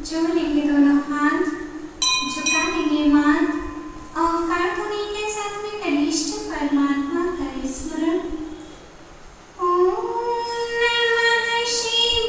जोड़ेंगे दोनों हाथ, झुका देंगे माथ, ओंकार ध्वनि के साथ में कनिष्ठ परमात्मा का स्मरण। ओम नमः शिवाय।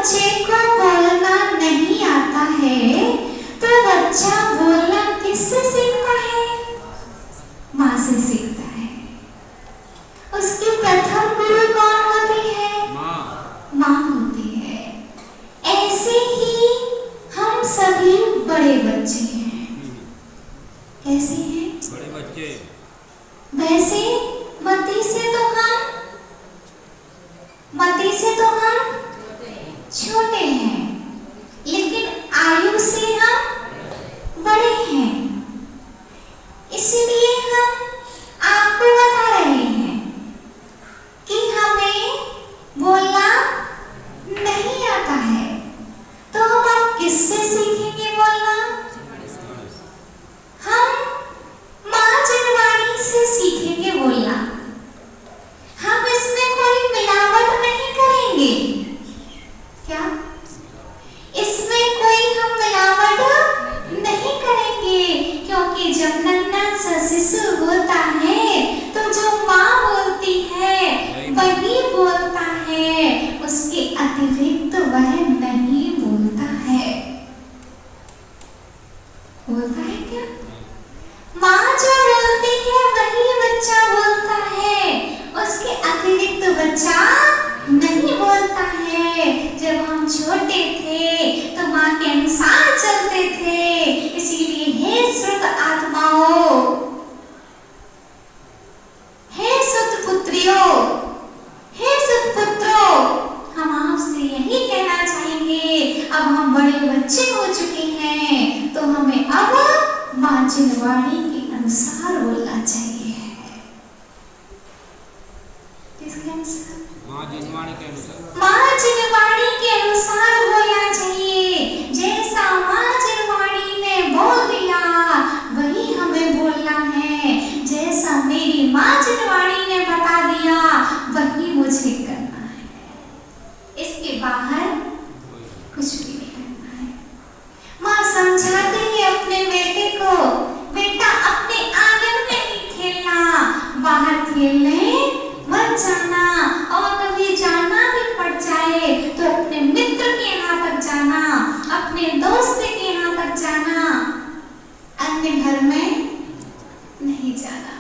बच्चे को बोलना नहीं आता है तो बच्चा बोलना किससे सीखता है? माँ से सीखता है। उसकी प्रथम गुरु कौन होती है? माँ होती है। ऐसे ही हम सभी बड़े बच्चे हैं। कैसे हैं? बड़े बच्चे। वैसे मती से तो हम छोटे हैं, लेकिन आयु से हम बड़े हैं। इसलिए हम आपको बता रहे हैं कि हमें बोलना नहीं आता है, तो हम अब किससे सीखेंगे बोलना? हम माँ जनवाणी से सीखेंगे बोलना। हम इसमें कोई मिलावट नहीं करेंगे। क्या? इसमें कोई हम मिलावट नहीं करेंगे, क्योंकि जब नन्हा सा शिशु होता है तो जो माँ बोलती है वही बोलता है, उसके अतिरिक्त वह नहीं बोलता है। बोलता है क्या? माँ जो बोलती है वही बच्चा बोलता है, उसके अतिरिक्त बच्चा नहीं बोलता है। जब हम छोटे थे तो माँ के अनुसार चलते थे, इसीलिए हे श्रुत आत्माओं, हे सुत पुत्रियों, हे सुत पुत्रों, हम आपसे यही कहना चाहेंगे, अब हम बड़े बच्चे हो चुके हैं तो हमें अब माँ जनवाणी के अनुसार बोलना चाहिए। किसके अनुसार? माँ जनवाणी के अनुसार। माँ जनवाणी के अनुसार बोलना चाहिए। जैसा माँ जनवाणी ने बोल दिया वही हमें बोलना है। जैसा मेरी माँ जनवाणी ने बता दिया वही मुझे करना है। इसके बाहर कुछ भी नहीं करना है। माँ समझाती है अपने बेटे को, बेटा अपने आंगन में ही खेलना, बाहर खेलने मत जाना, और कभी जाना भी पड़ जाए तो अपने मित्र के यहाँ तक जाना, अपने दोस्त के यहाँ तक जाना, अन्य घर में नहीं जाना।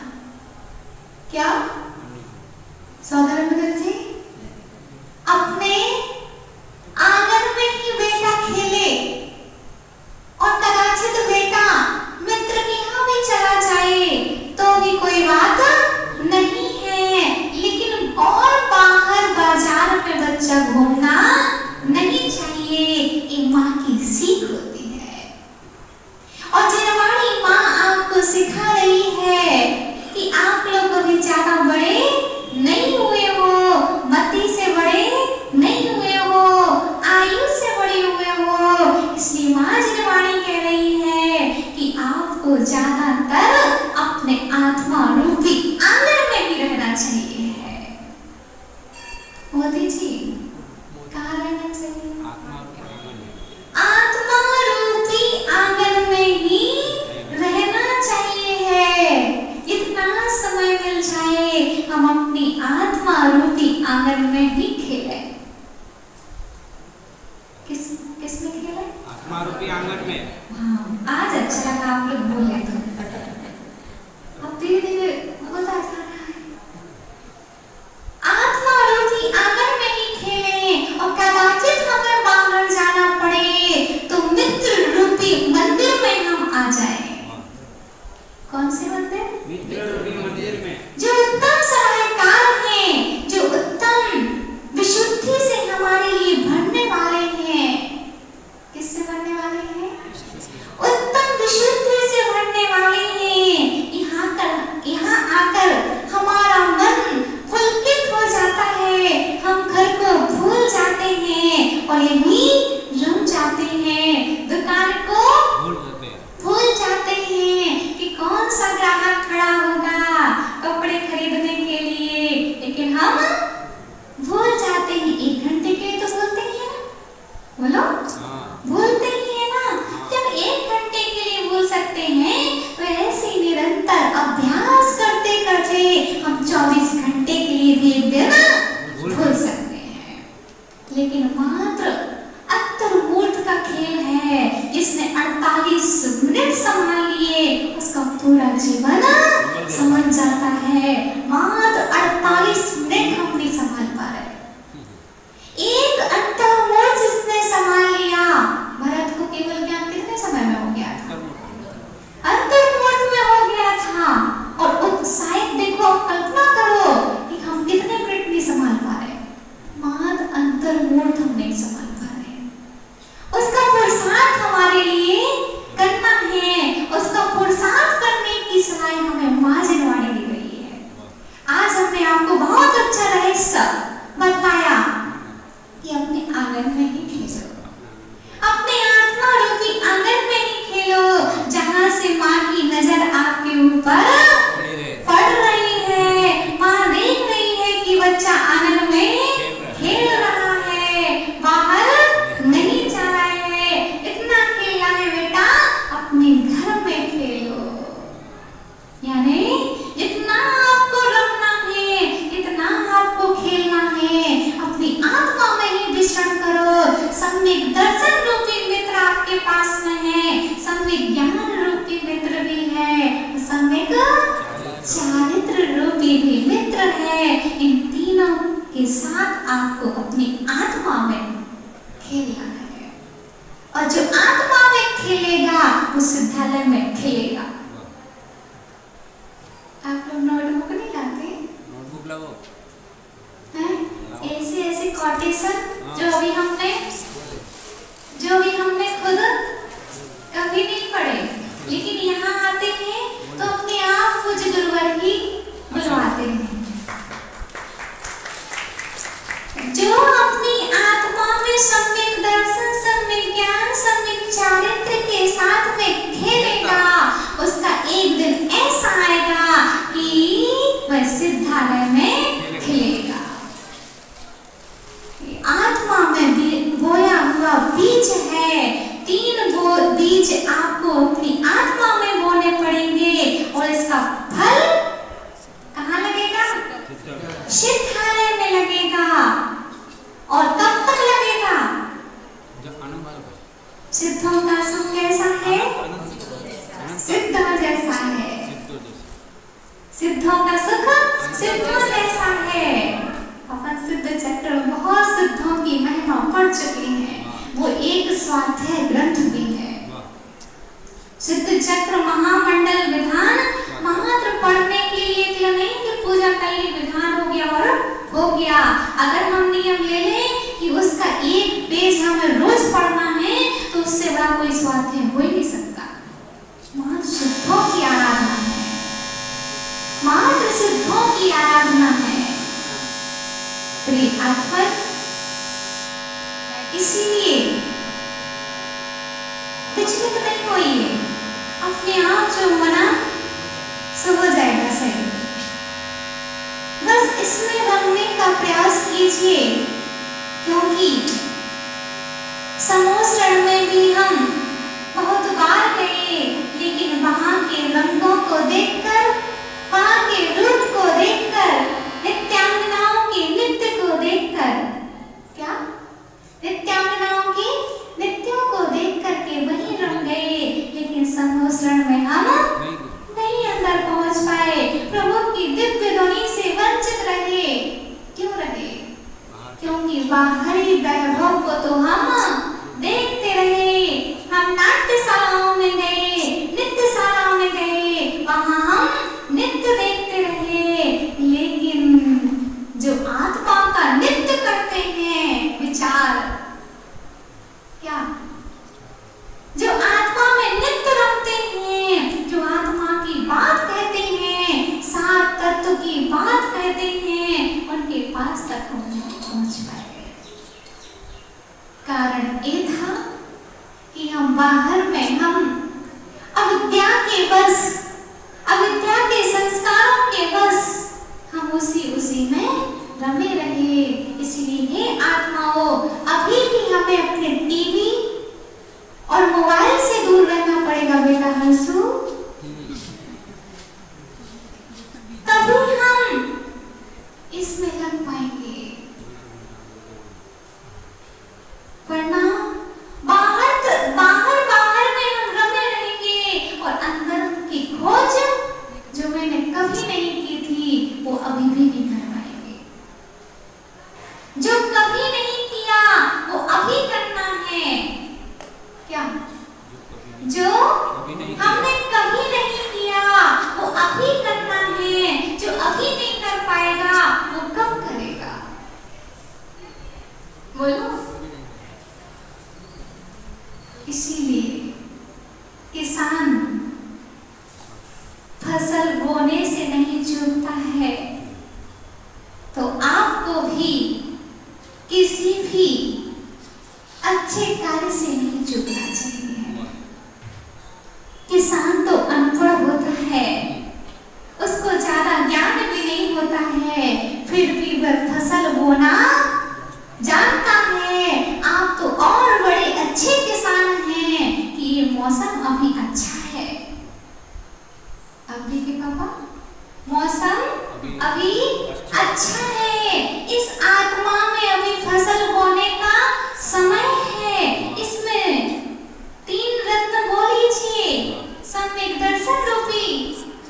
क्या सौदर बदल जी? अपने आंगन में ही बेटा खेले, और कदाचित बेटा मित्र के यहाँ भी चला जाए तो भी कोई बात नहीं है, लेकिन और बाहर बाजार में बच्चा घूमना नहीं चाहिए। ये माँ की सीख होती है। और जनवाणी माँ आपको सिखा रही है कि आप लोग अभी ज्यादा बड़े नहीं हुए हो, मति से बड़े नहीं हुए हो, आयु से बड़े हुए हो, इसलिए माँ जनवाणी कह रही है कि आपको ज्यादातर अपने आत्मा रूपी आंगन में ही रहना चाहिए। मोदी जी, कहाँ रहना चाहिए? आत्मा रूपी आंगन में ही रहना चाहिए है। इतना समय मिल जाए हम अपनी आत्मा रूपी आंगन में ही खेलें। किस में खेलें? आत्मा रूपी आंगन में। हाँ, आज अच्छा लगा आप लोग बोले तो। अब धीरे धीरे होता जा रहा है। आत्मा रूपी आंगन में ही खेलें, और कदाचित हमें बाहर जाना पड़े तो मित्र रूपी मंदिर में हम आ जाएं। कौन से मंदिर? मित्र रूपी मंदिर में, जो उत्तम सहायकार हैं, जो उत्तम विशुद्धि से हमारे लिए भरने वाले हैं। किससे भरने वाले हैं? उत्तम विशुद्धि से भरने वाले हैं। यहाँ आकर हमारा मन पुलकित हो जाता है, हम घर को भूल जाते हैं और यहीं रम जाते हैं, दुकान को भूल जाते हैं कि कौन सा ग्राहक खड़ा होगा कपड़े खरीदने के लिए, लेकिन हम भूल जाते हैं। 1 घंटे के लिए तो बोलते हैं ना, बोलो भूलते ही है ना। जब 1 घंटे के लिए भूल सकते हैं तो ऐसे निरंतर अभ्यास करते करते हम 24 घंटे के लिए भी एक दिन भूल सकते हैं। लेकिन मात्र खेल है, जिसने 48 मिनट संभाल लिए उसका पूरा जीवन समझ जाता है। मात्र 48 मिनट हम नहीं संभाल पा रहे। एक अंतर्मोड़ जिसने संभाल लिया, भरत को केवल ज्ञान कितने समय में हो गया था? अंतर्मोड़ में हो गया था। और शायद देखो, आप कल्पना करो कि हम कितने मिनट नहीं संभाल पा रहे, मात्र अंतर्मोड़ हम नहीं संभाल पा रहे। उसका पुरुषार्थ हमारे लिए करना है, उसका पुरुषार्थ करने की सलाह हमें माँ जिनवाणी दी गई है। आज हमने आपको बहुत अच्छा रहस्य बताया कि अपने आंगन में ही खेलो, अपने आत्मा रूपी आंगन में ही खेलो, जहां से माँ की नजर आपके ऊपर पड़ रही है। माँ देख रही है कि बच्चा आंगन में खेल रहा है, बाहर नहीं जा रहा है। इतना खेलना है बेटा, अपने घर में खेलो। यानी जितना आपको रखना है, इतना आपको खेलना है, अपनी आत्मा में ही विचरण करो। सम्यक दर्शन रूपी मित्र आपके पास में है, सम्यक ज्ञान रूपी मित्र भी है, सम्यक चारित्र रूपी भी मित्र है। इन तीनों के साथ आपको अपनी आत्मा में खेलना है। और जो आत्मा में खेलेगा वो सिद्धालय में खेलेगा। आप लोग नोटबुक नहीं लाते? नोटबुक लाओ। ऐसे ऐसे कोटेशन जो अभी हमने खुद कभी नहीं पढ़े, लेकिन यहाँ आते हैं तो अपने आप कुछ गुरुवर ही बुलवाते हैं। जो अपनी आत्मा में सम्यक दर्शन, सम्यक ज्ञान, सम्यक चारित्र के साथ में खेलेगा, उसका एक दिन ऐसा आएगा कि वह सिद्धालय में खेलेगा। आत्मा में बोया हुआ बीज है। 3 बीज आपको अपनी आत्मा में बोने पड़ेंगे और इसका फल कहाँ लगेगा? सिद्धालय में लगेगा। और कब तक लगेगा? सिद्धों का सुख कैसा है? सिद्धों जैसा है। सिद्धों का सुख सिद्धों जैसा है। अपन सिद्ध चक्र बहुत सिद्धों की महिमा पढ़ चुके हैं, वो एक स्वाध्याय ग्रंथ भी है। सिद्ध चक्र महामंडल विधान मात्र पढ़ने के लिए इतना नहीं कि पूजा कर ली विधान हो गया और हो गया। अगर हम नियम ले लें कि उसका एक पेज हमें रोज पढ़ना है तो उससे बड़ा कोई स्वाध्याय हो ही नहीं सकता। मात्र सिद्धों की आराधना है, मात्र सिद्धों की आराधना है। प्रिय आत्मा, इसलिए विचलित नहीं होइए, अपने आप जो मना सो हो जाएगा सही। बस इसमें रमने का प्रयास कीजिए, क्योंकि समोसरण में भी हम बहुत बार गए, लेकिन वहां के रंगों को देखकर, वहां के रूप को देखकर, नित्यांगनाओं के नृत्य को देखकर, क्या नित्यांगनाओं के नृत्यों को देख करके वहीं रम गए, लेकिन समोसरण में हम नहीं अंदर पहुंच पाए। प्रभु की दिव्य ध्वनि से वंचित रहे। क्यों रहे? क्योंकि बाहरी वैभव को तो हम देखते रहे। हम नाट्यशालाओं में गए, नृत्यशालाओं में गए, वहां हम नृत्य देखते रहे, लेकिन जो आत्मा का नृत्य करते हैं, विचार क्या, जो आत्मा में नृत्य रखते हैं, जो आत्मा की बात कहते हैं, सात तत्व की बात कहते हैं, उनके पास तक हम पहुंच पाए। कारण ये था कि हम बाहर में हम अविद्या के बस, अविद्या के संस्कारों के बस हम उसी में रमे रहे। इसलिए हे आत्माओं, अभी भी हमें अपने टीवी और मोबाइल से दूर रहना पड़ेगा बेटा हंसू, तभी हम इसमें लग पाएंगे। वरना बाहर जो कभी नहीं किया वो अभी करना है। क्या? जो हमने कभी नहीं किया वो अभी करना है। जो अभी नहीं कर पाएगा वो कब करेगा? बोलो। इसीलिए किसान फसल बोने से नहीं चूकता है, तो आपको भी किसी भी अच्छे कार्य से नहीं चूकना चाहिए। किसान तो अनपढ़ होता है, उसको ज्यादा ज्ञान भी नहीं होता है, फिर भी वह फसल बोना जानता है। आप तो और बड़े अच्छे किसान हैं कि ये मौसम अभी अच्छा है। अब देखिए पापा, मौसम अभी अच्छा है। इस आत्मा में अभी फसल बोने का समय है। इसमें 3 रत्न बोल लीजिए, सम्यक दर्शन रूपी,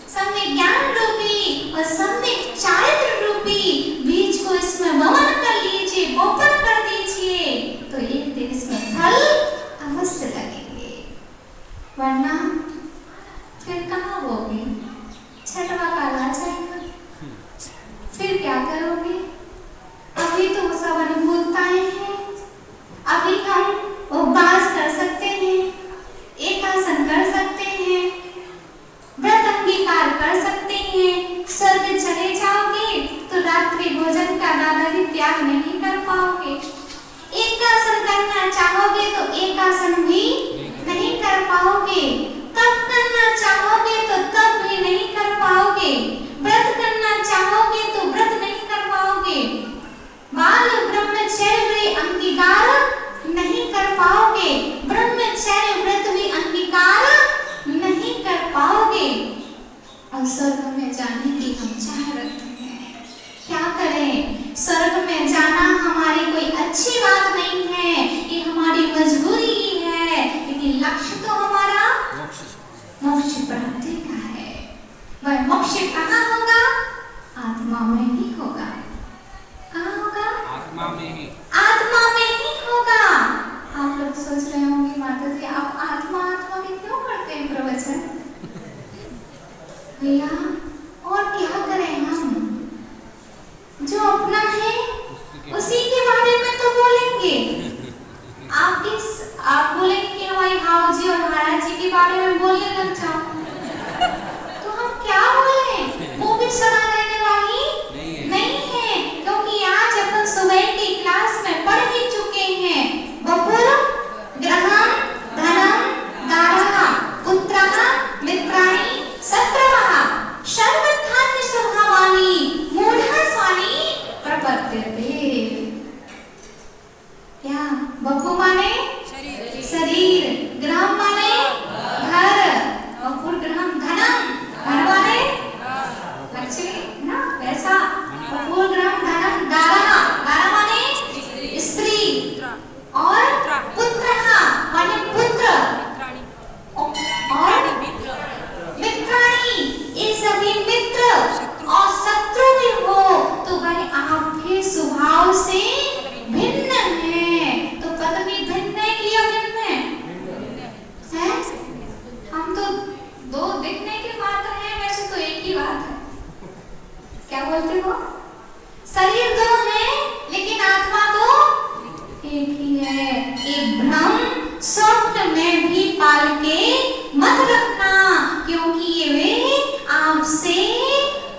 सम्यक ज्ञान रूपी और सम्यक चारित्र रूपी बीज को इसमें वमन कर लीजिए, बोपन कर दीजिए, तो एक दिन इसमें फल अवश्य लगेंगे। वरना फिर कहाँ होगी? छठवा काला जाएगा, फिर क्या करोगे? अभी तो सब अनुभूताएं हैं, अभी हम उपवास कर सकते हैं, एकासन कर सकते हैं, व्रत अंगीकार कर सकते हैं। स्वर्ग चले जाओगे तो रात्रि भोजन का दादाजी त्याग नहीं कर पाओगे। एकासन करना चाहोगे तो एकासन भी नहीं कर पाओगे। तप करना चाहोगे तो तप भी नहीं कर पाओगे। व्रत करना चाहोगे तो व्रत नहीं कर पाओगे। बाल ब्रह्मचर्य अंगीकार नहीं कर पाओगे। ब्रह्मचर्य व्रत भी अंगीकार नहीं कर पाओगे। और स्वर्ग में जाने की हम चाह रखते हैं, क्या करें? स्वर्ग में जाना हमारी कोई अच्छी बात नहीं है, ये हमारी मजबूरी ही है, लेकिन लक्ष्य तो हमारा मोक्ष प्राप्ति का है। वह मोक्ष कहाँ होगा? आत्मा में ही होगा। कहाँ होगा? आत्मा में ही। आत्मा में ही होगा। आप लोग सोच रहे होंगे माता जी आप आत्मा आत्मा के क्यों करते हैं प्रवचन? भैया और क्या करें हम? जो अपना है उसी के बारे में तो बोलेंगे। आप बोलेंगे कि हमारी हाउजी और महाराज जी के बारे में बोलने लग जाओ, तो हम क्या बोलें? वो भी सुना रहने वाली नहीं है, क्योंकि आज अपन सुबह की क्लास में पढ़ ही चुके हैं। बपुर ग्रहम धनम दारः पुत्रः मित्राणि शत्रवः सर्वधान्य स्वभावानि मूढ़स्वानि प्रपद्यते। क्या बपु माने शरीर, ग्रह माने घर, बपुर ग्रहम धनम, घर माने लक्ष्मी ना, पैसा। बपुर ग्रहम धनम दारः, दारः माने स्त्री, और पुत्रः माने पुत्र, और मित्राणि ये सभी मित्र और शत्रु भी हो तो भाई आपके स्वभाव से भिन्न है। तो पत्नी भिन्न है कि अभिन्न है? हम तो दो दिखने की बात है, वैसे तो एक ही बात है। क्या बोलते हो? शरीर दो है लेकिन आत्मा तो एक ही है। एक भ्रम स्वप्न में भी पाल के मत रखना, क्योंकि ये वे आपसे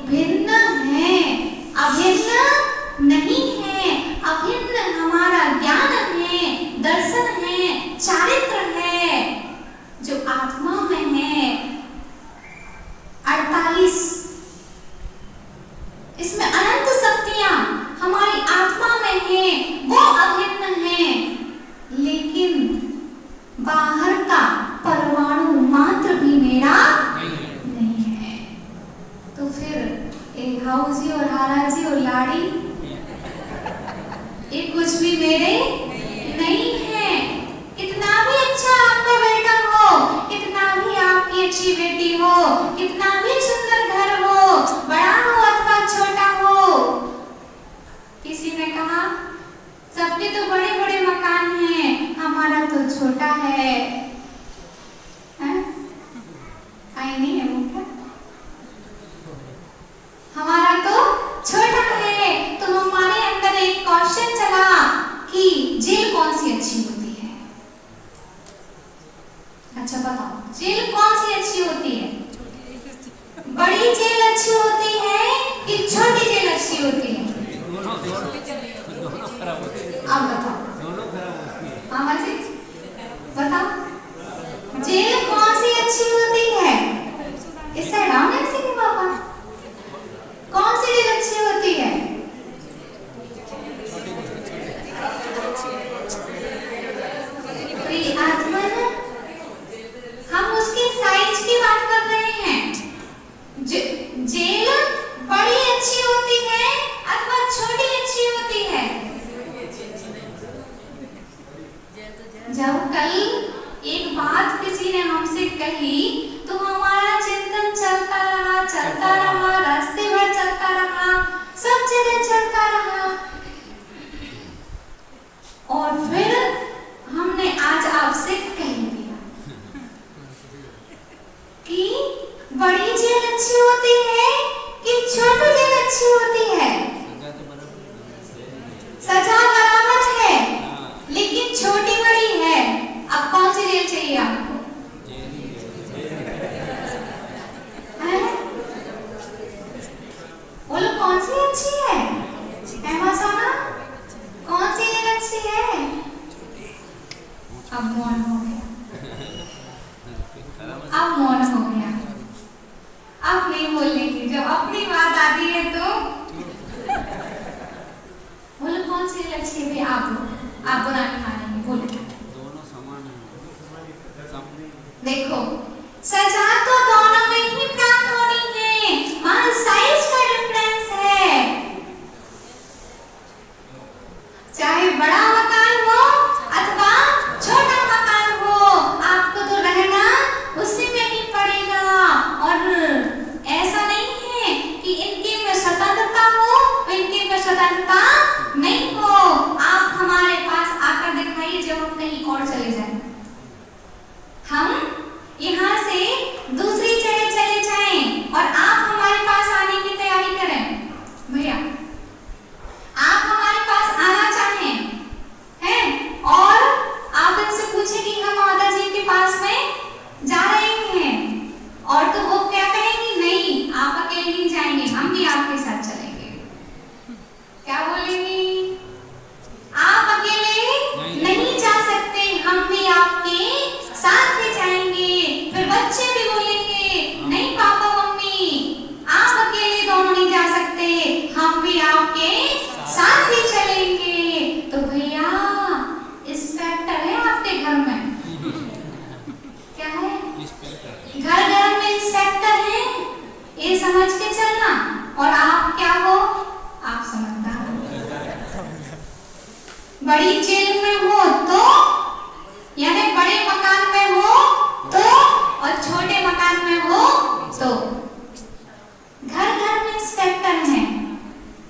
भिन्न है, अभिन्न नहीं है। अभिन्न हमारा ज्ञान है, दर्शन है, चारित्र है। जो आत्मा में है 48, इसमें अनंत शक्तियां हमारी आत्मा में है, वो अभिन्न है। लेकिन बाहर का परमाणु मात्र भी मेरा नहीं है। तो फिर एक हाउजी और हाराजी और लाड़ी ये कुछ भी मेरे नहीं है। कितना भी अच्छा आपका बेटा हो, कितना भी आपकी अच्छी बेटी हो, कितना भी सुंदर घर हो, बड़ा हो अथवा छोटा हो, किसी ने कहा सबके तो बड़े बड़े मकान हैं, हमारा तो छोटा है। आई नहीं है वो क्या? हमारा तो छोटा है। तो हमारे अंदर एक क्वेश्चन चला कि जेल कौन सी अच्छी होती है? अच्छा बताओ, जेल कौन सी अच्छी होती है? बड़ी जेल अच्छी होती है कि छोटी जेल अच्छी होती है? अब बताओ। हाँ जी बताओ, जेल कौन सी अच्छी होती है? इससे डाउन है किसी के पापा? कौन सी जेल अच्छी होती है? हम उसके साइज की बात कर रहे हैं। जेल बड़ी अच्छी होती है अथवा छोटी अच्छी होती है? जब कल एक बात किसी ने हमसे कही तो हमारा चिंतन चलता रहा, रास्ते भर चलता रहा, सब जगह चलता रहा। और फिर हमने आज आपसे कह दिया कि बड़ी जेल अच्छी होती है कि छोटी जेल अच्छी होती है? सजा बराबर है लेकिन छोटी बड़ी है। अब कौन सी जेल चाहिए आपको? बोलो कौन सी अच्छी है? सोना कौन सी जेल अच्छी है? अब मौन हो गया, अब मौन हो गया, अब नहीं बोलेंगे। जब अपनी बात आती है तो बोलो कौन सी जेल अच्छी है? आप बुरा नहीं मानेंगे, बोलो। दोनों समान हैं। देखो सजा तो दोनों में ही प्राप्त होनी है, वहां साइज का डिफरेंस है। चाहे बड़ा मकान हो अथवा छोटा मकान हो, आपको तो रहना उसी में ही पड़ेगा। और ऐसा नहीं है कि इनके में स्वतंत्रता हो, इनके में स्वतंत्रता नहीं हो। आप हमारे पास आकर दिखाइए जब हम कहीं और चले जाएं, हम यहाँ से दूसरी जगह चले जाएं और आप हमारे पास आने की तैयारी करें। भैया आप हमारे पास आना चाहें हैं और आप इनसे पूछें कि हम माता जी के पास में जा रहे हैं, और तो वो क्या कहेंगी? नहीं आप अकेले नहीं जाएंगे, हम भी आपके साथ चलेंगे। क्या बोलेंगी? आप अकेले नहीं जा सकते, हम भी आपके साथ ही जाएंगे। फिर बच्चे भी बोलेंगे नहीं पापा मम्मी आप अकेले दोनों नहीं जा सकते, हम भी आपके साथ ही चलेंगे। तो भैया इंस्पेक्टर है आपके घर में? क्या है? घर घर में इंस्पेक्टर है, ये समझ के चलना। और आप क्या हो? आप समझदार हो। बड़ी जेल में हो तो, यानी बड़े मकान में हो तो, और छोटे मकान में हो तो। घर घर में इंस्पेक्टर हैं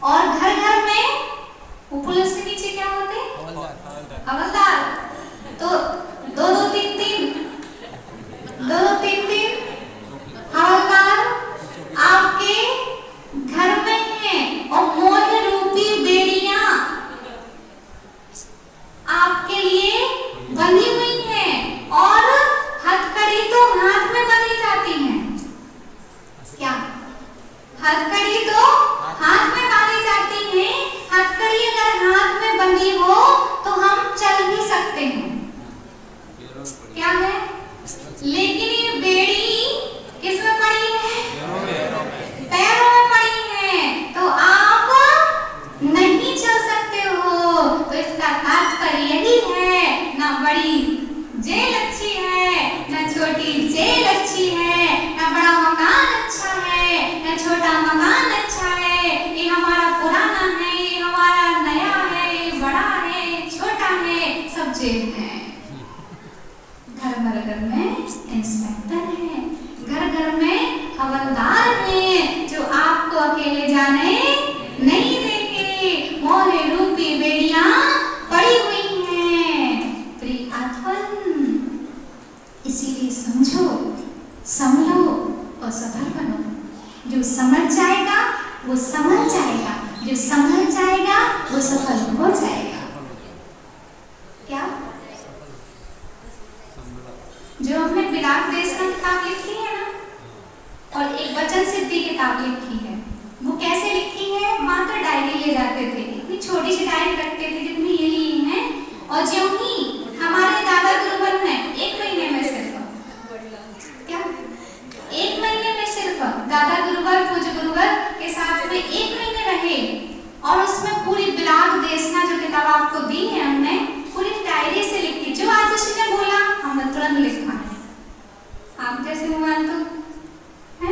और घर घर में वो पुलिस से नीचे क्या होते? हवलदार। तो दो दो तीन तीन हवलदार आपके घर में हैं और मोह रूपी बेड़ियां आपके लिए बंधी हुई हैं और हथकड़ी तो हाथ में बंधी जाती हैं। क्या हथकड़ी तो हाथ में बांधी जाती है? हथकड़ी अगर हाथ में बंधी हो तो हम चल भी सकते हैं, क्या है? लेकिन ये बेड़ी किसमें पड़ी है? पैरों में पड़ी है, तो आप नहीं चल सकते हो। तो इसका तात्पर्य यही है, ना बड़ी जेल अच्छी है, ना छोटी जेल अच्छी है, ना बड़ा मकान अच्छा है, ना छोटा मकान अच्छा है। ये हमारा पुराना है, ये हमारा नया है, ये बड़ा है, छोटा है, सब जेल है। घर घर में इंस्पेक्टर है, घर घर में हवलदार है जो आपको अकेले जाने नहीं देंगे। मोह रूपी बेड़ियां वचन सिद्धि किताब लिखी है। वो कैसे लिखी है? मात्र डायरी ले जाते थे, इतनी छोटी सी डायरी रखते थे जितनी ये लिए हैं, और ज्यों ही हमारे दादा गुरुवर ने 1 महीने में सिर्फ क्या 1 महीने में सिर्फ दादा गुरुवर पूज्य गुरुवर के साथ में 1 महीने रहे, और उसमें पूरी बिलाग देशना जो किताब आपको दी है हमने पूरी डायरी से लिखी। जो आदर्श ने बोला हमने तुरंत लिखा है। आप जैसे मोबाइल तो है,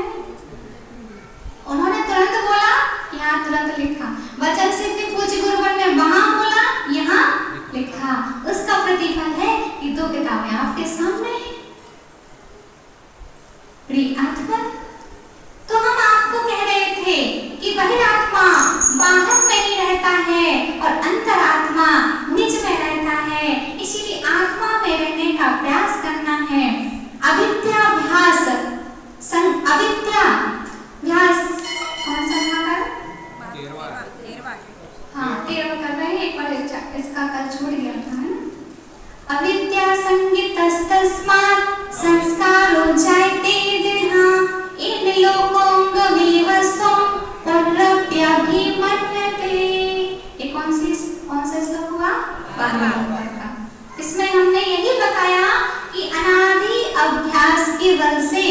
उन्होंने तुरंत बोला, यहाँ तुरंत लिखा। वचन सिद्धि पूज्य गुरुवर ने वहां बोला, यहाँ लिखा। उसका प्रतिफल है कि 2 किताबें आपके सामने हैं। प्रिय आत्मा, तो हम आपको कह रहे थे कि वही आत्मा बाहर नहीं रहता है और अंतरात्मा निज में रहता है, इसीलिए आत्मा में रहने का प्रयास करना है। अविद्याभ्यास अविद्याभ्यास कौन सा था? 13वां कर रहे हैं, एक बार इसका कल छोड़ गया था, है ना? अविद्या संगितस्तस्मात् संस्कारो जायते दृढ़ा इन लोकोंग विवस्वं पुनरप्यभिमन्यते। ये कौन सा श्लोक हुआ? 12वां का। इसमें हमने यही बताया कि अनादि अभ्यास के बल से,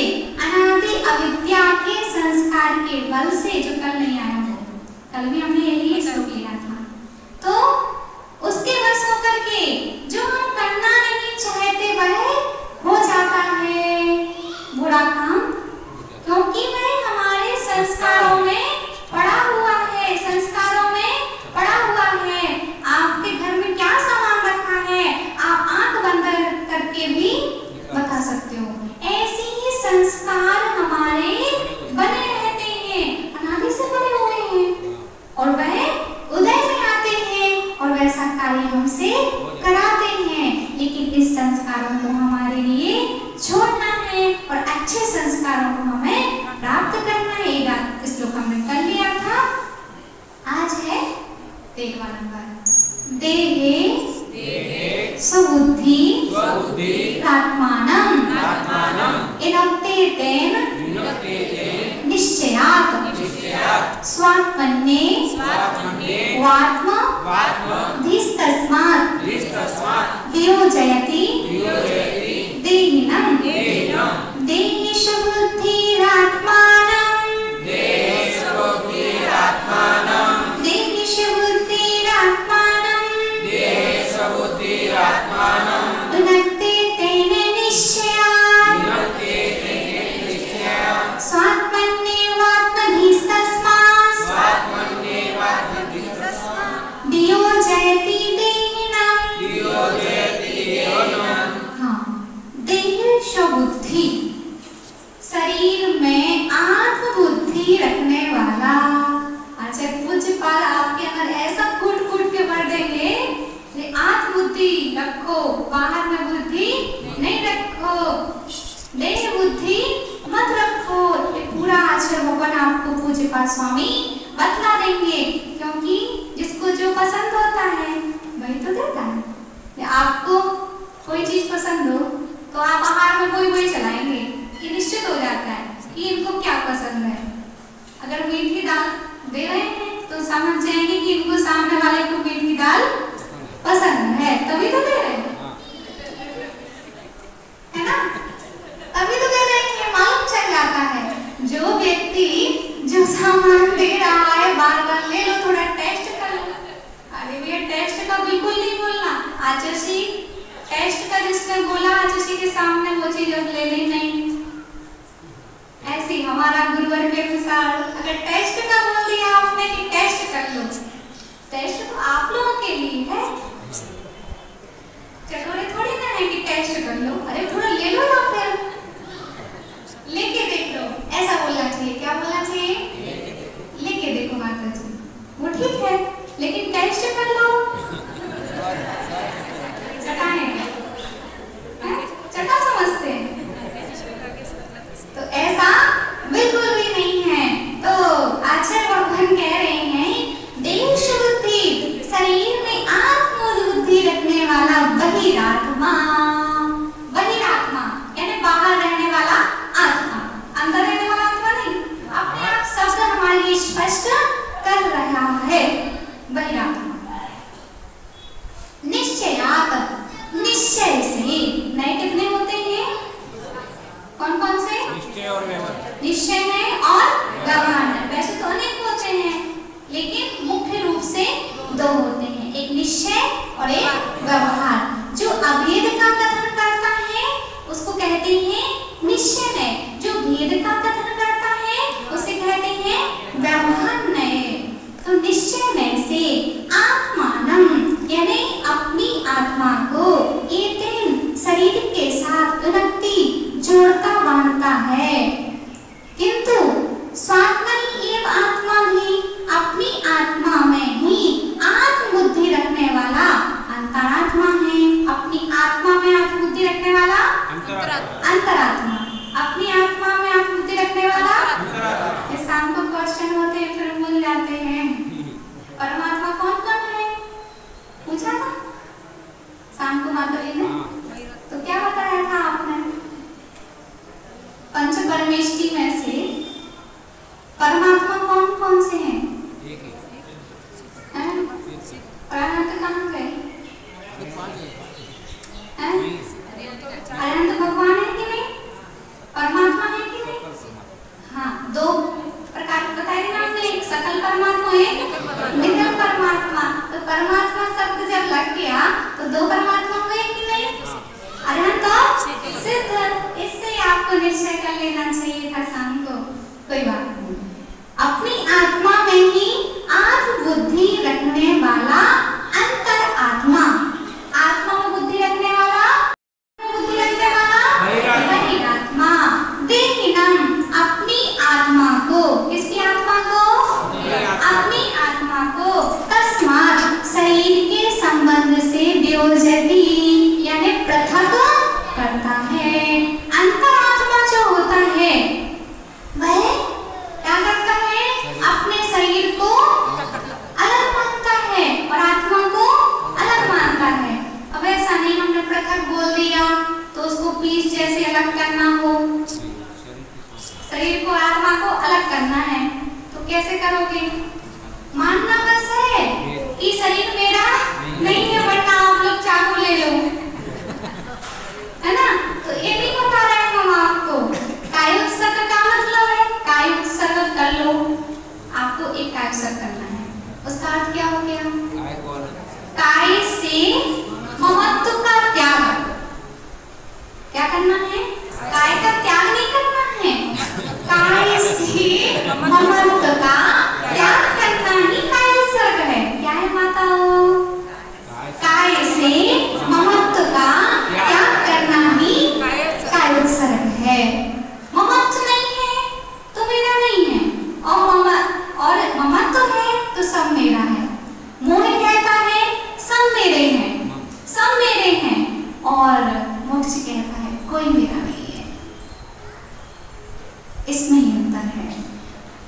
अनादि अविद्या के संस्कार के बल से, जो कल नहीं आया वो, कल भी हमने यही श्लोक लिया था, तो उसके बस होकर के जो हम करना नहीं चाहते वह हो जाता है बुरा काम, क्योंकि वह हमारे संस्कारों में पड़ा हुआ है, संस्कारों में पड़ा हुआ है। आपके घर में क्या सामान रखा है आप आंख बंद करके भी बता सकते हो। ऐसे ही संस्कार हमारे बने रहते हैं, अनादि से बने हुए हैं, और वह उदय में आते हैं और वैसा कार्य हमसे कराते हैं। लेकिन इस संस्कारों को हमारे लिए छोड़ना है और अच्छे संस्कारों को हमें प्राप्त करना है। ये श्लोक हमने कर लिया था। आज है 13वां नंबर। देहे स्वबुद्धि आत्मानं इदप्ते तेन निश्चयात् स्वात्मन्ये वात्म धीस्तस्मात् वियोजयति देहिनं देहेषु बुद्धिरात्मानं उनक्ते तेन निश्चयात् स्वात्मन्येवात्मधीस्तस्मात् वियोजयति देहिनं। हाँ, देहेषु बुद्धि, शरीर में आत्मबुद्धि रखने वाला। अच्छा, कुछ पार आपके अंदर ऐसा कूट कूट के भर देंगे, आत्मबुद्धि रखो, बाहर में बुद्धि नहीं रखो, देह बुद्धि मत रखो। ये पूरा आचरण आपको पूज्य पाद स्वामी बतला देंगे, क्योंकि जिसको जो पसंद होता है वही तो देता है। आपको कोई चीज पसंद हो तो आप आहार में कोई चलाएंगे, ये निश्चित हो जाता है कि इनको क्या पसंद है। अगर मीठी दाल दे रहे हैं तो समझ जाएंगे कि इनको सामने वाले को मीठी दाल पसंद है, तभी तो दे रहे हैं, है ना? तभी तो दे रहे हैं, मालूम चल जाता है। जो व्यक्ति जो सामान दे रहा है बार बार ले लो, थोड़ा टेस्ट कर लो। अरे भैया टेस्ट का बिल्कुल नहीं बोलना। आचसी टेस्ट का जिसने बोला आचसी के सामने वो चीज ले ली नहीं। ऐसे हमारा गुरुवर के अनुसार अगर टेस्ट का बोल दिया आपने कि टेस्ट कर लो, टेस्ट तो आप लोगों के लिए है, चटोरे थोड़ी ना है कि टेस्ट कर लो। अरे थोड़ा ले लो ना, फिर लेके देख लो, ऐसा बोलना चाहिए। क्या बोलना चाहिए? लेके देखो माता जी, वो ठीक है, लेकिन टेस्ट कर लो। चटाने चटा समझते हैं, तो ऐसा बिल्कुल भी नहीं है। तो आचार्य भगवान कह रहे हैं देह शुद्धि, शरीर में आत्म नए कितने होते हैं? कौन कौन से? निश्चय और व्यवहार। निश्चय नए और व्यवहार नए। वैसे तो अनेक होते हैं, लेकिन मुख्य रूप से दो होते हैं, एक निश्चय और एक व्यवहार। जो अभेद का कथन करता है उसको कहते हैं निश्चय नए, जो भेद का कथन करता है उसे कहते हैं व्यवहार नए। तो निश्चय नए से आत्मानम यानी अपनी आत्मा को एतेन शरीर के साथ उनक्ति जोड़ता बांधता है, किंतु स्वात्मनि एव आत्मा भी अपनी आत्मा में ही आत्मबुद्धि रखने वाला अंतरात्मा है। अपनी आत्मा में आत्मबुद्धि रखने वाला अंतरात्मा, अपनी आत्मा में आत्मबुद्धि रखने वाला अंतरात्मा। ये शाम को क्वेश्चन होते हैं फिर भूल जाते हैं। परमात्मा कौन कौन है पूछा था शाम को माधुरी ने, तो क्या बताया था आपने? पंच परमेष्टि में से परमात्मा कौन कौन से हैं? अनंत कहाँ गए? अनंत भगवान है कि नहीं? परमात्मा है कि नहीं? हाँ, दो प्रकार बताए ना आपने, एक सकल परमात्मा, एक निकल परमात्मा। तो परमात्मा शब्द जब लग गया तो दो परमात्मा हुए कि नहीं? अनंत और सिद्ध। इससे आपको निश्चय कर लेना चाहिए था शाम को, कोई बात नहीं। अपनी आत्मा में ही आत्मबुद्धि रखने वाला अंतर आत्मा, आत्मा में बुद्धि रखने वाला, बुद्धि रखने वाला बहिरात्मा। देहिनम अपनी आत्मा को, किसकी आत्मा को? अपनी आत्मा को तस्मात् शरीर के संबंध से वियोजति यानी पृथक करता है। अंतरात्मा जो होता है वह क्या करता है? अपने शरीर को अलग मानता है और आत्मा को अलग मानता है। अब ऐसा नहीं हमने पृथक बोल दिया तो उसको पीस जैसे अलग करना हो, शरीर को आत्मा को अलग करना है तो कैसे करोगे? मानना बस है कि शरीर मेरा नहीं है, वरना आप लोग चाकू ले लो, है ना? तो ये नहीं बता रहे हैं हम आपको। काय उत्सर्ग का मतलब है काय उत्सर्ग कर लो, आपको एक काय उत्सर्ग करना है, उसका अर्थ क्या हो गया? काय से महत्व का त्याग। क्या करना है? काय का त्याग नहीं करना है, काय से महत्व का त्याग करना ही काय उत्सर्ग है। क्या है माताओं? काय से महत्व का त्याग करना ही काय उत्सर्ग है। महत्व नहीं है तो मेरा नहीं है, और ममत्व है तो सब मेरा है। मोह कहता है सब मेरे हैं, सब मेरे हैं, और मोक्ष कहता है कोई मेरा नहीं है। इसमें ही अंतर है।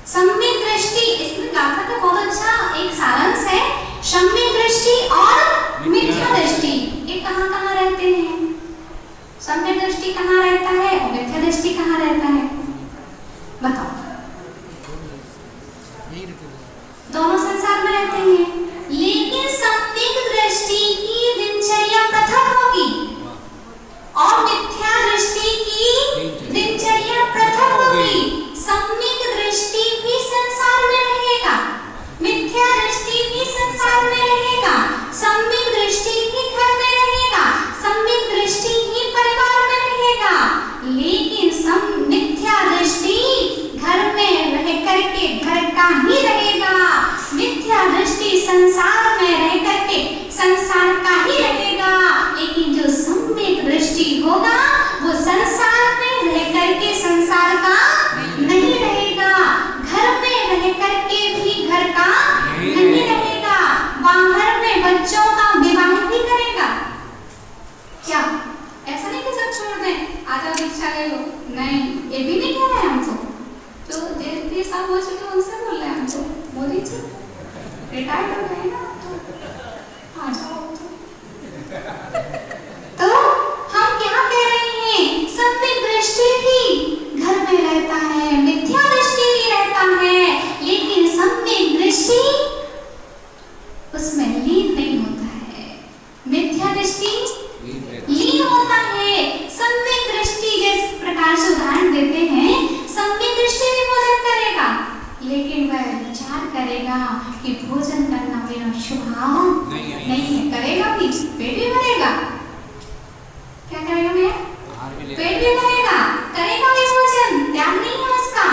सम्यक दृष्टि, इसमें गाथा का बहुत अच्छा एक सारांश है। सम्यक दृष्टि और मिथ्या दृष्टि ये कहाँ कहाँ रहते हैं? सम्यक दृष्टि कहाँ रहता है और मिथ्या दृष्टि कहाँ रहता है? बताओ। दोनों संसार में रहते हैं, लेकिन सम्यक दृष्टि की दिनचर्या पृथक होगी और मिथ्या दृष्टि की दिनचर्या पृथक होगी। सम्यक दृष्टि भी संसार में रहेगा, मिथ्या दृष्टि भी संसार में रहेगा, सम्यक दृष्टि भी घर में रहेगा, सम्यक दृष्टि ही परिवार में रहेगा, लेकिन मिथ्या दृष्टि घर में रह करके घर का ही रहेगा। मिथ्या दृष्टि संसार में रह करके संसार का ही रहेगा, लेकिन जो सम्यक दृष्टि होगा वो संसार में रह करके संसार का नहीं रहेगा, घर में रह करके भी घर का नहीं रहेगा, बाहर में बच्चों का विवाह भी करेगा। क्या ऐसा नहीं कि सब छोड़ दें, आजा दीक्षा ले लो? नहीं, ये भी नहीं कह रहे हमको। जो देश साहब हो चुके उनसे बोल रहे हैं हमको, मोदी जी रिटायर्ड हो गए ना, तो आ जाओ। तो हम क्या कह रहे हैं? सम्यक दृष्टि भी घर में रहता है, मिथ्या दृष्टि भी रहता है, लेकिन सम्यक दृष्टि उसमें लीन नहीं होता है, मिथ्या दृष्टि लीन होता है। उदाहरण देते हैं, सम्यक दृष्टि भी भोजन करेगा, लेकिन वह विचार करेगा कि भोजन करना मेरा स्वभाव नहीं है। करेगा भी, पेट भी भरेगा। क्या करेगा भैया? पेट भी भरेगा, करेगा भी भोजन, त्याग नहीं है उसका।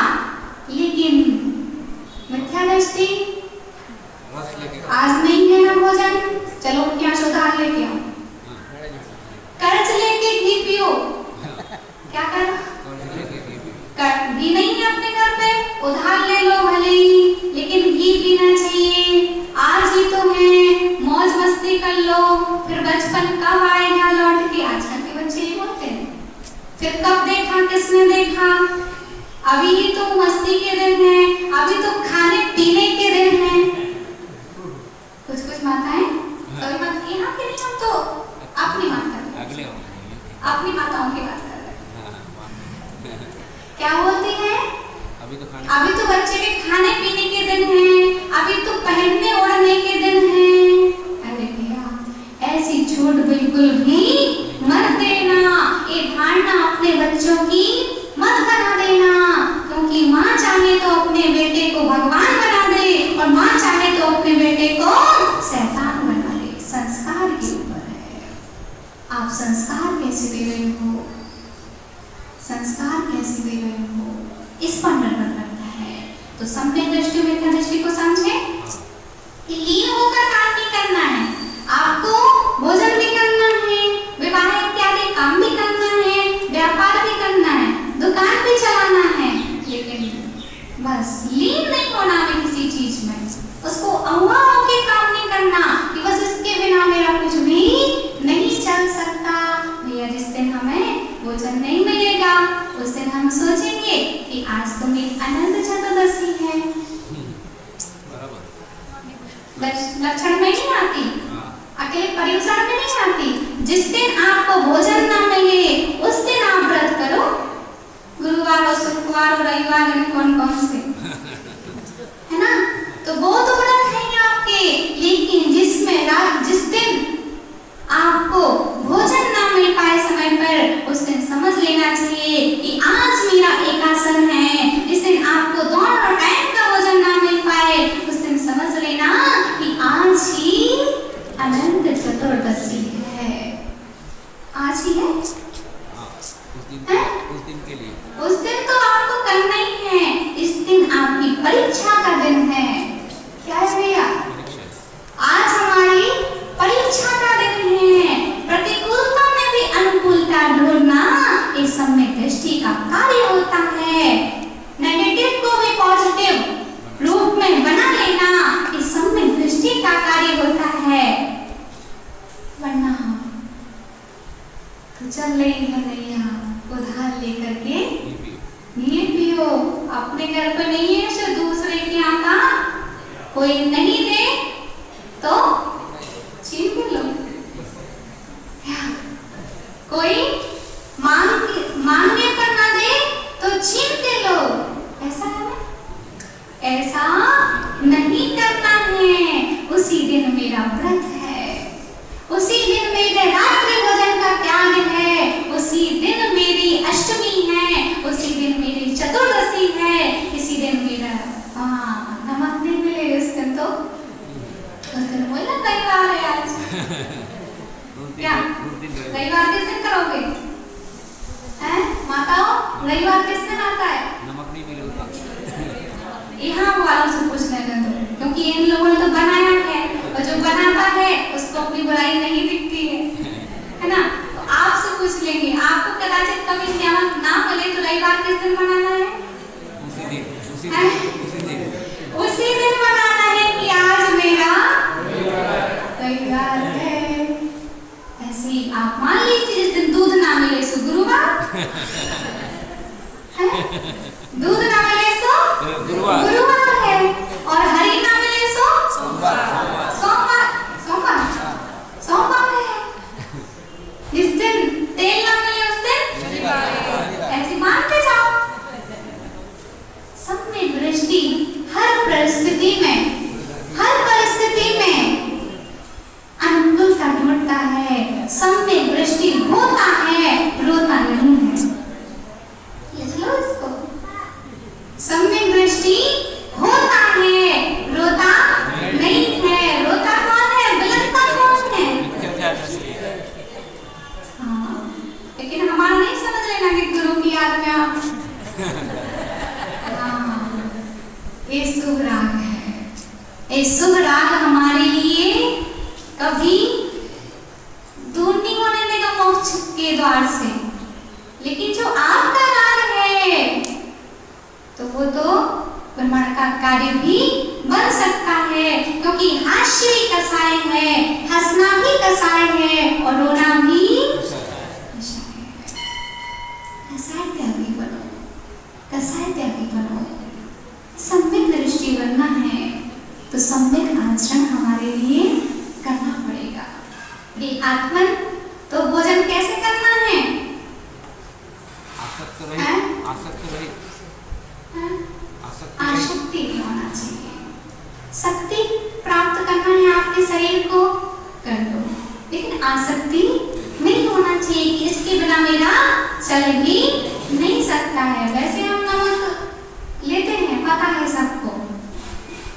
लेकिन मिथ्या दृष्टि, आज नहीं है ना भोजन, चलो क्या उधार लेके आओ, कर्ज लेके घी पियो। क्या कर? घी नहीं है अपने घर पे, उधार ले लो भले ही, लेकिन घी पीना चाहिए। आज ही तो है, मौज मस्ती कर लो, फिर बचपन कब आएगा लौट के? आजकल के बच्चे ये बोलते हैं, फिर कब देखा, किसने देखा? अभी ही तो मस्ती के दिन है, अभी तो खाने पीने के दिन है। कुछ माताएं सभी बात की ना कि नहीं, हम तो अपनी बात कर रहे हैं, अपनी माताओं की बात कर रहे हैं। क्या बोलती है? अभी तो बच्चे के खाने पीने के दिन है, अभी तो पहनने ओढ़ने के दिन है। अरे भैया, ऐसी छूट बिल्कुल भी मत देना। ये धारणा अपने बच्चों की मत बना देना, क्योंकि माँ चाहे तो अपने बेटे को भगवान बना दे और माँ चाहे तो अपने बेटे को शैतान बना दे। संस्कार के ऊपर है, आप संस्कार कैसे दे रहे हो, संस्कार कैसे दे रहे हो, इस पर निर्भर करता है। तो सम्यक दृष्टि मिथ्या दृष्टि को समझे कि लीन होकर काम भी करना है, आपको भोजन भी करना है, विवाह इत्यादि काम भी करना है, व्यापार भी करना है, दुकान भी चलाना है, लेकिन बस लीन नहीं होना है किसी चीज में, उसको अहुआ होके काम नहीं करना कि बस इसके बिना मेरा कुछ भी नहीं चल सकता। भैया जिस दिन हमें भोजन नहीं मिलेगा, उस दिन हम सोचेंगे कि आज तो मेरी अनंत चतुर्दशी है। लक्षण में नहीं आती, अकेले पर्युषण में नहीं आती। जिस दिन आपको भोजन ना मिले उस दिन आप व्रत करो, गुरुवार और शुक्रवार और रविवार कौन कौन से है ना, तो वो तो व्रत है आपके। लेकिन जिस दिन आपको भोजन ना मिल पाए समय पर, उस दिन समझ लेना चाहिए कि आज मेरा एकासन है। जिस दिन आपको दोनों टाइम का भोजन ना मिल पाए, उस दिन समझ लेना कि आज ही अनंत चतुर्दशी है, आज ही है। उस दिन तो आपको करना ही है, इस दिन आपकी परीक्षा का दिन है। क्या है भैया? आज हमारी परीक्षा का दिन है। प्रतिकूलता में भी अनुकूलता ढूंढना ये सम्यक दृष्टि का कार्य होता है। नेगेटिव को भी पॉजिटिव रूप में बना लेना ये सम्यक दृष्टि का कार्य होता है। वरना तो चल रही है नैया उधार लेकर के ये पियो, अपने घर पर नहीं है तो दूसरे के यहाँ का कोई नहीं दे तो छीन भी लो, कोई मांगने पर ना दे तो छीन के लो। ऐसा है ना? ऐसा नहीं करना है। उसी दिन मेरा व्रत है, उसी दिन मेरे रात्रि भोजन का त्याग है, उसी दिन मेरी अष्टमी है, उसी दिन मेरी चतुर्दशी है, इसी दिन मेरा नमक नहीं मिले उस दिन तो उस दिन बोला रविवार है आज। क्या रविवार किस दिन करोगे? माताओ रविवार किस दिन आता है? नमक नहीं मिलेगा। यहाँ वालों से पूछ लेना तो, क्योंकि इन लोगों ने तो बनाया है और जो बनाता है उसको अपनी बुराई नहीं दिखती है ना? तो आपसे पूछ लेंगे, आपको कदाचित कभी नमक ना मिले तो रविवार किस दिन बनाना है? उसी दिन बनाना है कि आज मेरा रविवार है। ऐसे ही आप मान लीजिए जिस दिन दूध ना मिले सो गुरुवार, दूध ना मिले सो गुरुवार है, और हरी ना मिले सो सोमवार है। जिस दिन तेल ना मिले उस दिन ऐसे मानते जाओ। सम्यक दृष्टि हर परिस्थिति में अनुकूलता ढूंढता है। सम्यक दृष्टि होता है, रोता नहीं है। राग में आप? हाँ, ये शुभ राग है। ये शुभ राग हमारे लिए कभी दूर नहीं होने देगा मोक्ष के द्वार से। लेकिन जो आपका राग है तो वो तो ब्रह्मांड का कार्य भी बन सकता है, क्योंकि हास्य भी कसाय है, हंसना भी कसाय है और रोना भी कसाय त्यागी बनो, कसाय त्यागी बनो। सम्यक दृष्टि बनना है तो सम्यक आचरण हमारे लिए करना पड़ेगा। ये आत्मन तो भोजन कैसे करना है? आसक्ति नहीं होना चाहिए। शक्ति प्राप्त करना है आपके शरीर को, कर लो, लेकिन आसक्ति नहीं होना चाहिए कि इसके बिना मेरा चल ही नहीं सकता है। वैसे हम नमक लेते हैं, पता है सबको,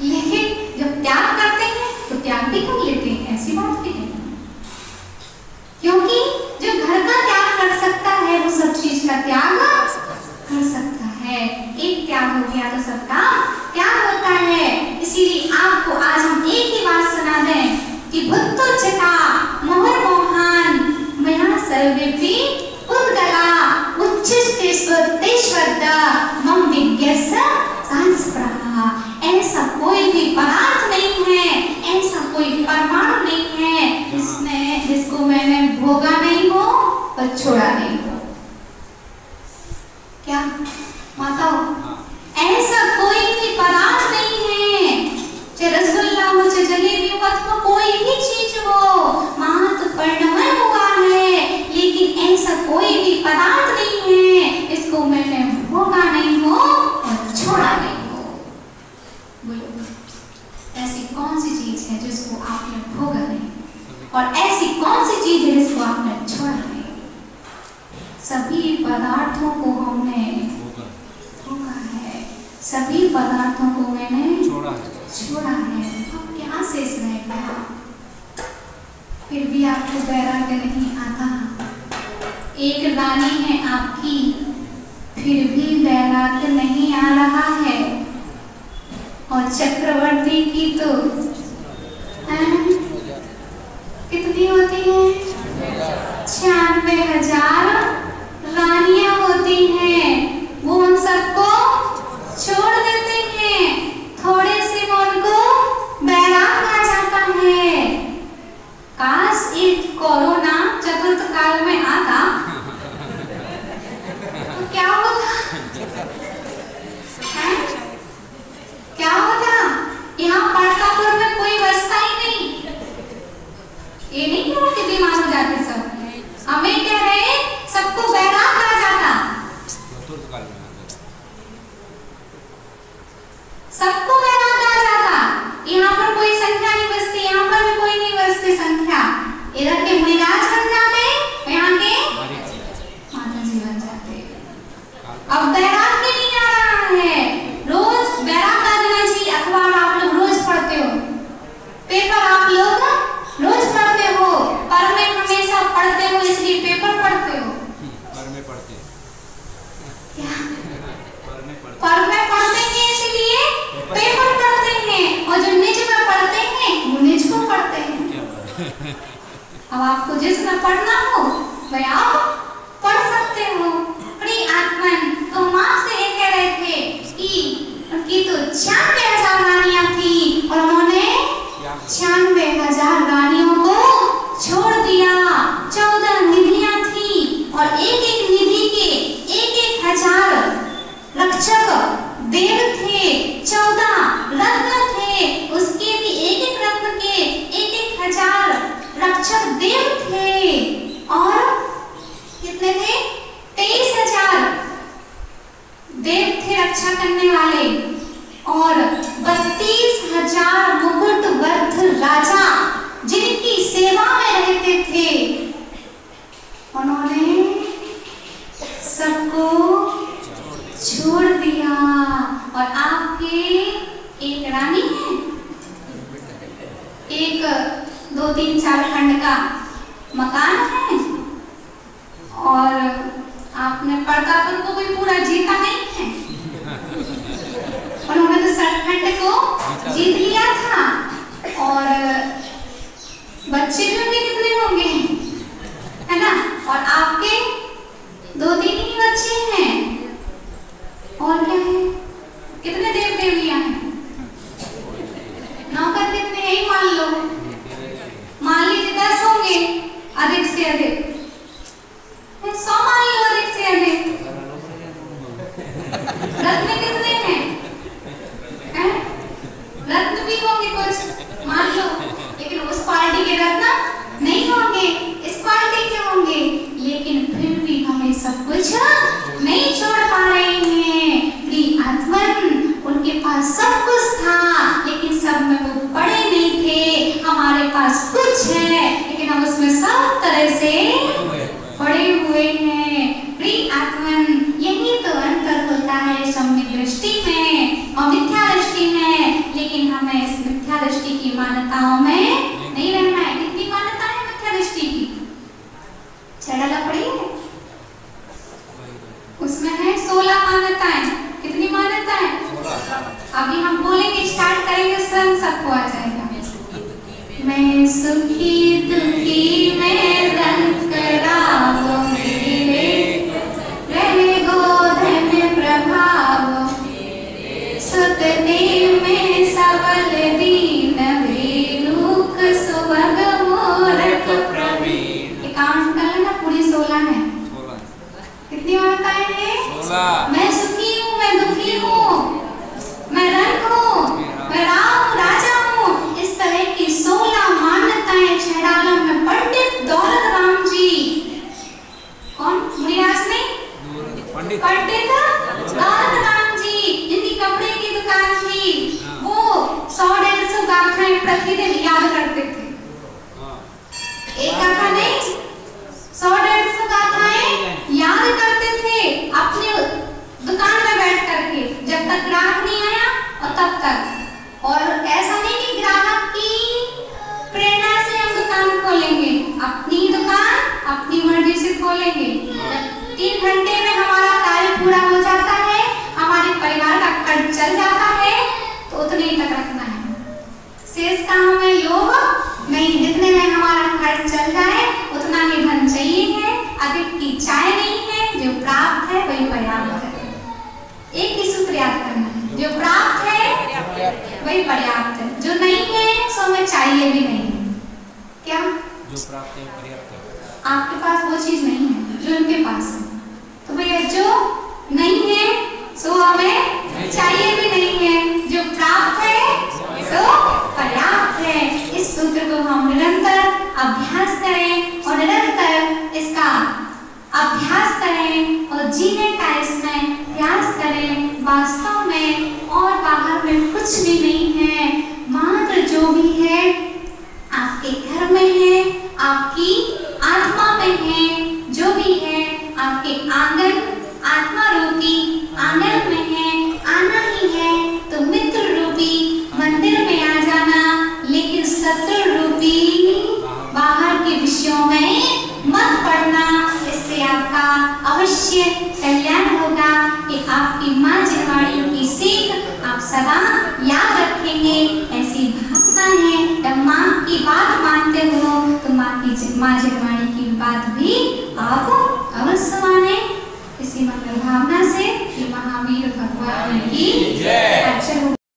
लेकिन जब त्याग करते हैं तो त्याग भी कर लेते हैं, ऐसी बात भी नहीं। क्योंकि जो घर का त्याग कर सकता है वो सब चीज का त्याग कर सकता है। एक त्याग हो गया तो सबका त्याग होता है। इसीलिए आपको आज हम एक ही बात सुना दें कि भुत्तोच्चता मोहर मोहान मया सर्वेपि उद्गला उच्छिष्टेष्वद् मम विज्ञस्य सांस्प्रहा। ऐसा कोई भी पदार्थ नहीं है, ऐसा कोई परमाणु नहीं है जिसको मैंने भोगा नहीं हो और छोड़ा नहीं हो। क्या माताओ, ऐसा कोई भी पदार्थ नहीं है, चाहे रसगुल्ला हो, चाहे जलेबी हो, अथवा कोई भी चीज हो, मात्र परिणमय हुआ है, लेकिन ऐसा कोई भी पदार्थ नहीं है इसको मैंने भोगा नहीं हो और छोड़ा नहीं हो। बोलो, ऐसी कौन सी चीज है जिसको आपने भोगा नहीं, और ऐसी कौन सी चीज है जिसको आपने छोड़ा नहीं? सभी पदार्थों को हमने भोगा है, सभी पदार्थों को मैंने छोड़ा है। तो क्या शेष रह गया? फिर भी आपको वैराग्य नहीं आता। एक रानी है आपकी, फिर भी वैराग्य नहीं आ रहा है। और चक्रवर्ती की तो कितनी होती है? 96,000 रानियां होती हैं। वो उन सबको छोड़ देते हैं, थोड़े से उनको बैराग आ जाता है। काश एक कोरोना चतुर्थ काल में आता तो क्या होता? क्या होता? यहाँ पड़कापुर में कोई बसता ही नहीं। ये नहीं कह रहा कि बीमार हो जाते सब, हमें कह रहे सबको बैराग आ जाता, सबको बैराग आ जाता। यहाँ पर कोई संख्या नहीं बचती, यहाँ पर भी कोई नहीं बचती संख्या। इधर के मुनिराज बन जाते, यहाँ के माता जी बन जाते। अब बैराग भी नहीं आ रहा है। रोज बैराग आ जाना चाहिए। अखबार आप लोग रोज पढ़ते हो, पेपर आप लोग रोज पढ़ते हो, पर में हमेशा पढ़ते हो, इसलिए पेपर पढ़ते हो। पर में पढ़ते क्या? पर में पढ़ते हैं इसलिए पेपर पढ़ते हैं, और जो निज में पढ़ते हैं वो निज को पढ़ते हैं। अब आपको जिसमें पढ़ना हो वह आप पढ़ सकते हो। प्रिय आत्मन, तो हम आपसे ये कह रहे थे कि उनकी तो 96,000 रानियां थी और उन्होंने 96,000 रानियों को छोड़ दिया। 14 निधियां थी और एक निधि के 1,000 रक्षक देव थे, 14 रत्न थे, उसके भी एक रत्न के 1,000 रक्षक देव थे। और कितने थे? 23,000 देव थे रक्षा करने वाले, और 32,000 मुकुटबद्ध राजा जिनकी अधिक से अधिक 100 मान लो, अधिक से अधिक। रत्न कितने हैं? रत्न भी होंगे कुछ मान लो, लेकिन उस क्वालिटी के रत्न नहीं होंगे, इस क्वालिटी के होंगे, लेकिन फिर भी हमें सब कुछ नहीं छोड़ पा रहे हैं। प्रिय आत्मन, उनके पास सब कुछ था, लेकिन सब में वो पड़े नहीं थे। हमारे पास कुछ है, लेकिन हम उसमें सब तरह से पड़े हुए हैं। प्रिय आत्मन, यही तो अंतर होता है सम्यक दृष्टि में और मिथ्या दृष्टि में। लेकिन हमें इस मिथ्या दृष्टि की मान्यताओं में नहीं रहना है। कितनी मान्यता है मिथ्या दृष्टि की? छड़ा पड़ी है, उसमें है 16 मान्यताएं। कितनी मान्यताएं? अभी हम बोलेंगे, स्टार्ट करेंगे, स्वयं सबको आ जाएगा। मैं सुखी दुखी में रंग करावो मेरे, रहे गोधन प्रभाव, सुत देव में सबल दीन वेलुक सुभग मूरख प्रवीण। काउंट कर लेना, पूरी 16 है। कितनी मान्यताएं हैं? 16। मैं सुखी हूँ, मैं दुखी हूँ, मैं रंग हूँ, मैं राम राजा हूँ। इस तरह की 16 मान्यताएं छेड़ालम में पंडित दौलत राम जी, कौन? मुनिराज नहीं, पंडित दौलत राम जी, जिनकी कपड़े की दुकान थी, वो 100-150 गाथाएं प्रतिदिन याद करते थे। एक गाथा नहीं, 100-150 गाथाएं याद करते थे अपने दुकान में बैठ करके, जब तक ग्राहक नहीं आया और तब तक। और ऐसा नहीं कि ग्राहक की प्रेरणा से हम दुकान खोलेंगे, अपनी दुकान अपनी मर्जी से खोलेंगे। 3 घंटे में हमारा कार्य पूरा हो जाता है, हमारे परिवार का खर्च चल जाता है, तो उतने ही तक रखना है। शेष का हमें लोभ नहीं, जितने में हमारा खर्च चल जाए उतना ही धन चाहिए है। अधिक की चाय नहीं है, जो प्राप्त है वही पर्याप्त है। एक ही सूत्र याद करना है, जो प्राप्त है वही पर्याप्त है, जो नहीं है सो हमें चाहिए भी नहीं। क्या? जो प्राप्त है पर्याप्त है। आपके पास वो चीज नहीं है जो उनके पास है, तो भैया जो नहीं है सो हमें चाहिए भी नहीं है, जो प्राप्त है सो पर्याप्त है। इस सूत्र को हम निरंतर अभ्यास करें और निरंतर इसका अभ्यास करें और जीने का इसमें प्रयास करें। वास्तव में और बाहर में कुछ भी नहीं है, मात्र जो भी है आपके घर में है, आपकी आत्मा में है, जो भी है आपके आंगन आत्मा रूपी आंगन में है, आना ही है तो मित्र रूपी मंदिर में आ जाना, लेकिन शत्रु रूपी बाहर के विषयों में मत पड़ना। इससे आपका अवश्य कल्याण होगा कि आपकी माँ जिनवाड़ी की सीख आप सदा याद रखेंगे। ऐसी भावना है, जब माँ की बात मानते हो तो माँ जिनवाड़ी की बात भी आप अवश्य माने। इसी मंगल भावना से महावीर भगवान की जय।